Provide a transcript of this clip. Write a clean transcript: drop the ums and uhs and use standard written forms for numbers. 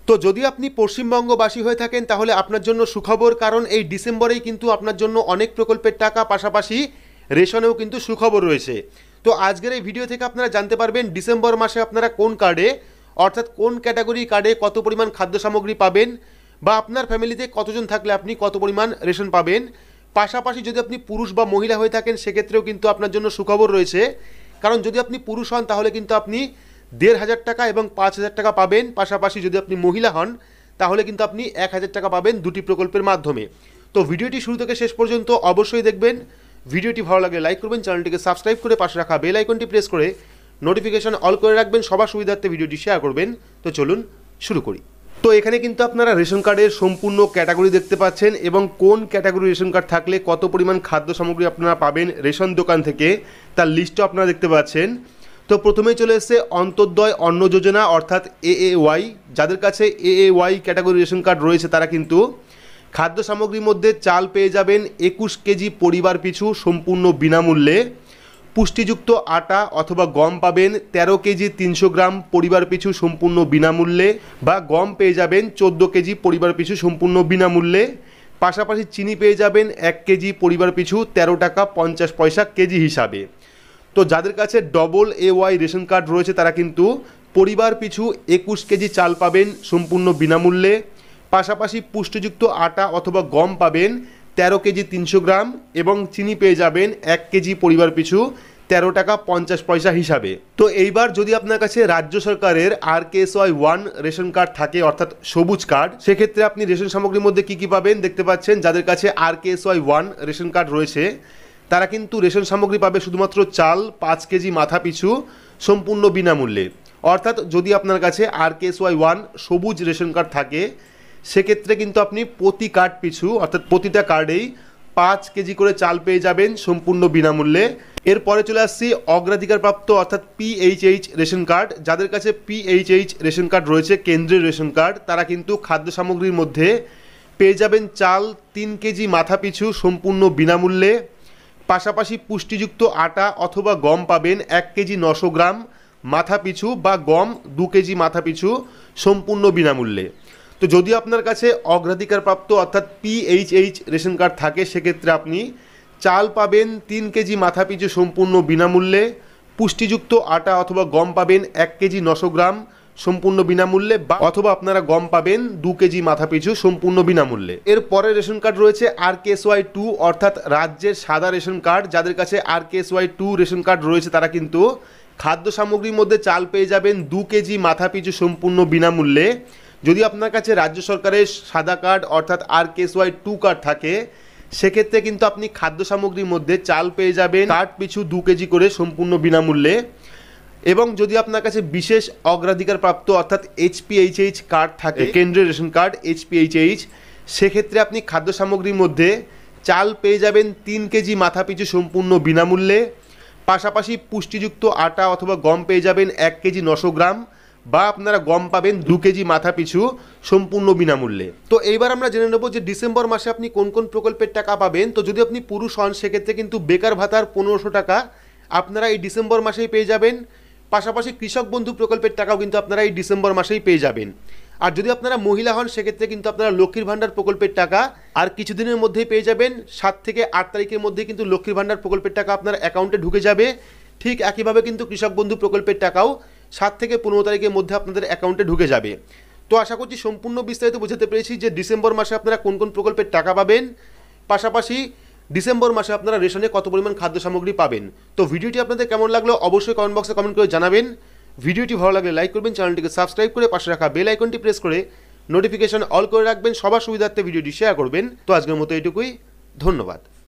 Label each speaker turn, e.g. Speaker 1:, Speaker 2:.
Speaker 1: তো যদি আপনি পশ্চিমবঙ্গবাসী হয়ে থাকেন তাহলে আপনার জন্য সুখবর, কারণ এই ডিসেম্বরেই কিন্তু আপনার জন্য অনেক প্রকল্পের টাকা, পাশাপাশি রেশনেও কিন্তু সুখবর রয়েছে। তো আজকের এই ভিডিও থেকে আপনারা জানতে পারবেন ডিসেম্বর মাসে আপনারা কোন কার্ডে, অর্থাৎ কোন ক্যাটাগরি কার্ডে কত পরিমাণ খাদ্য সামগ্রী পাবেন, বা আপনার ফ্যামিলিতে কতজন থাকলে আপনি কত পরিমাণ রেশন পাবেন। পাশাপাশি যদি আপনি পুরুষ বা মহিলা হয়ে থাকেন সেক্ষেত্রেও কিন্তু আপনার জন্য সুখবর রয়েছে, কারণ যদি আপনি পুরুষ হন তাহলে কিন্তু আপনি ১,৫০০ টাকা এবং ৫,০০০ টাকা পাবেন। পাশাপাশি যদি আপনি মহিলা হন তাহলে কিন্তু আপনি ১,০০০ টাকা পাবেন দুটি প্রকল্পের মাধ্যমে। তো ভিডিওটি শুরু থেকে শেষ পর্যন্ত অবশ্যই দেখবেন। ভিডিওটি ভালো লাগলে লাইক করবেন, চ্যানেলটিকে সাবস্ক্রাইব করে পাশে রাখা বেল আইকনটি প্রেস করে নোটিফিকেশন অল করে রাখবেন, সবার সুবিধার্থে ভিডিওটি শেয়ার করবেন। তো চলুন শুরু করি। তো এখানে কিন্তু আপনারা রেশন কার্ডের সম্পূর্ণ ক্যাটাগরি দেখতে পাচ্ছেন এবং কোন ক্যাটাগরি রেশন কার্ড থাকলে কত পরিমাণ খাদ্য সামগ্রী আপনারা পাবেন রেশন দোকান থেকে তার লিস্টও আপনারা দেখতে পাচ্ছেন। তো প্রথমেই চলে এসেছে অন্তর্দয় অন্ন যোজনা অর্থাৎ AAY। যাদের কাছে AAY ক্যাটাগরি রেশন কার্ড রয়েছে তারা কিন্তু খাদ্য সামগ্রীর মধ্যে চাল পেয়ে যাবেন ২১ কেজি পরিবার পিছু সম্পূর্ণ বিনামূল্যে। পুষ্টিযুক্ত আটা অথবা গম পাবেন ১৩ কেজি ৩০০ গ্রাম পরিবার পিছু সম্পূর্ণ বিনামূল্যে, বা গম পেয়ে যাবেন ১৪ কেজি পরিবার পিছু সম্পূর্ণ বিনামূল্যে। পাশাপাশি চিনি পেয়ে যাবেন ১ কেজি পরিবার পিছু ১৩ টাকা ৫০ পয়সা কেজি হিসাবে। তো যাদের কাছে AAY রেশন কার্ড রয়েছে তারা কিন্তু পরিবার পিছু ২১ কেজি চাল পাবেন সম্পূর্ণ বিনামূল্যে। পাশাপাশি পুষ্টিযুক্ত আটা অথবা গম পাবেন ১৩ কেজি ৩০০ গ্রাম এবং চিনি পেয়ে যাবেন ১ কেজি পরিবার পিছু ১৩ টাকা ৫০ পয়সা হিসাবে। তো এইবার যদি আপনার কাছে রাজ্য সরকারের RKSY 1 রেশন কার্ড থাকে অর্থাৎ সবুজ কার্ড, সেক্ষেত্রে আপনি রেশন সামগ্রীর মধ্যে কী কী পাবেন দেখতে পাচ্ছেন। যাদের কাছে RKSY 1 রেশন কার্ড রয়েছে তারা কিন্তু রেশন সামগ্রী পাবে শুধুমাত্র চাল ৫ কেজি মাথা পিছু সম্পূর্ণ বিনামূল্যে। অর্থাৎ যদি আপনার কাছে RKSY 1 সবুজ রেশন কার্ড থাকে সেক্ষেত্রে কিন্তু আপনি প্রতি কার্ড পিছু অর্থাৎ প্রতিটা কার্ডেই ৫ কেজি করে চাল পেয়ে যাবেন সম্পূর্ণ বিনামূল্যে। এরপরে চলে আসছি অগ্রাধিকারপ্রাপ্ত অর্থাৎ PHH রেশন কার্ড। যাদের কাছে PHH রেশন কার্ড রয়েছে কেন্দ্রের রেশন কার্ড তারা কিন্তু খাদ্য সামগ্রীর মধ্যে পেয়ে যাবেন চাল ৩ কেজি মাথা পিছু সম্পূর্ণ বিনামূল্যে। পাশাপাশি পুষ্টিযুক্ত আটা অথবা গম পাবেন ১ কেজি ৯০০ গ্রাম মাথা পিছু, বা গম ২ কেজি মাথা পিছু সম্পূর্ণ বিনামূল্যে। তো যদি আপনার কাছে অগ্রাধিকারপ্রাপ্ত অর্থাৎ PHH রেশন কার্ড থাকে সেক্ষেত্রে আপনি চাল পাবেন ৩ কেজি মাথা পিছু সম্পূর্ণ বিনামূল্যে। পুষ্টিযুক্ত আটা অথবা গম পাবেন ১ কেজি ৯০০ গ্রাম সম্পূর্ণ বিনামূল্যে, বা অথবা আপনারা গম পাবেন ২ কেজি মাথা পিছু সম্পূর্ণ বিনামূল্যে। এরপরে রেশন কার্ড রয়েছে RKSY 2 অর্থাৎ রাজ্যের সাদা রেশন কার্ড। যাদের কাছে RKSY 2 রেশন কার্ড রয়েছে তারা কিন্তু খাদ্য সামগ্রীর মধ্যে চাল পেয়ে যাবেন ২ কেজি মাথা পিছু সম্পূর্ণ বিনামূল্যে। যদি আপনার কাছে রাজ্য সরকারের সাদা কার্ড অর্থাৎ RKSY 2 কার্ড থাকে সেক্ষেত্রে কিন্তু আপনি খাদ্য সামগ্রীর মধ্যে চাল পেয়ে যাবেন কার্ড পিছু ২ কেজি করে সম্পূর্ণ বিনামূল্যে। এবং যদি আপনার কাছে বিশেষ অগ্রাধিকারপ্রাপ্ত অর্থাৎ HPHH কার্ড থাকে কেন্দ্রের রেশন কার্ড HPHH, সেক্ষেত্রে আপনি খাদ্য সামগ্রীর মধ্যে চাল পেয়ে যাবেন ৩ কেজি মাথা পিছু সম্পূর্ণ বিনামূল্যে। পাশাপাশি পুষ্টিযুক্ত আটা অথবা গম পেয়ে যাবেন ১ কেজি ৯০০ গ্রাম, বা আপনারা গম পাবেন ২ কেজি মাথা পিছু সম্পূর্ণ বিনামূল্যে। তো এইবার আমরা জেনে নেব যে ডিসেম্বর মাসে আপনি কোন কোন প্রকল্পের টাকা পাবেন। তো যদি আপনি পুরুষ হন সেক্ষেত্রে কিন্তু বেকার ভাতার ১৫০০ টাকা আপনারা এই ডিসেম্বর মাসেই পেয়ে যাবেন। পাশাপাশি কৃষক বন্ধু প্রকল্পের টাকাও কিন্তু আপনারা এই ডিসেম্বর মাসেই পেয়ে যাবেন। আর যদি আপনারা মহিলা হন সেক্ষেত্রে কিন্তু আপনারা লক্ষ্মীর ভাণ্ডার প্রকল্পের টাকা আর কিছুদিনের মধ্যেই পেয়ে যাবেন। ৭ থেকে ৮ তারিখের মধ্যে কিন্তু লক্ষ্মীর ভাণ্ডার প্রকল্পের টাকা আপনার অ্যাকাউন্টে ঢুকে যাবে। ঠিক একইভাবে কিন্তু কৃষক বন্ধু প্রকল্পের টাকাও ৭ থেকে ১৫ তারিখের মধ্যে আপনাদের অ্যাকাউন্টে ঢুকে যাবে। তো আশা করছি সম্পূর্ণ বিস্তারিত বোঝাতে পেরেছি যে ডিসেম্বর মাসে আপনারা কোন কোন প্রকল্পের টাকা পাবেন, পাশাপাশি ডিসেম্বর মাসে আপনারা রেশনে কত পরিমাণ খাদ্য সামগ্রী পাবেন। তো ভিডিওটি আপনাদের কেমন লাগলো অবশ্যই কমেন্ট বক্সে কমেন্ট করে জানাবেন। ভিডিওটি ভালো লাগলে লাইক করবেন, চ্যানেলটিকে সাবস্ক্রাইব করে পাশে রাখা বেল আইকনটি প্রেস করে নোটিফিকেশন অল করে রাখবেন, সবার সুবিধার্থে ভিডিওটি শেয়ার করবেন। তো আজকের মতো এটুকুই, ধন্যবাদ।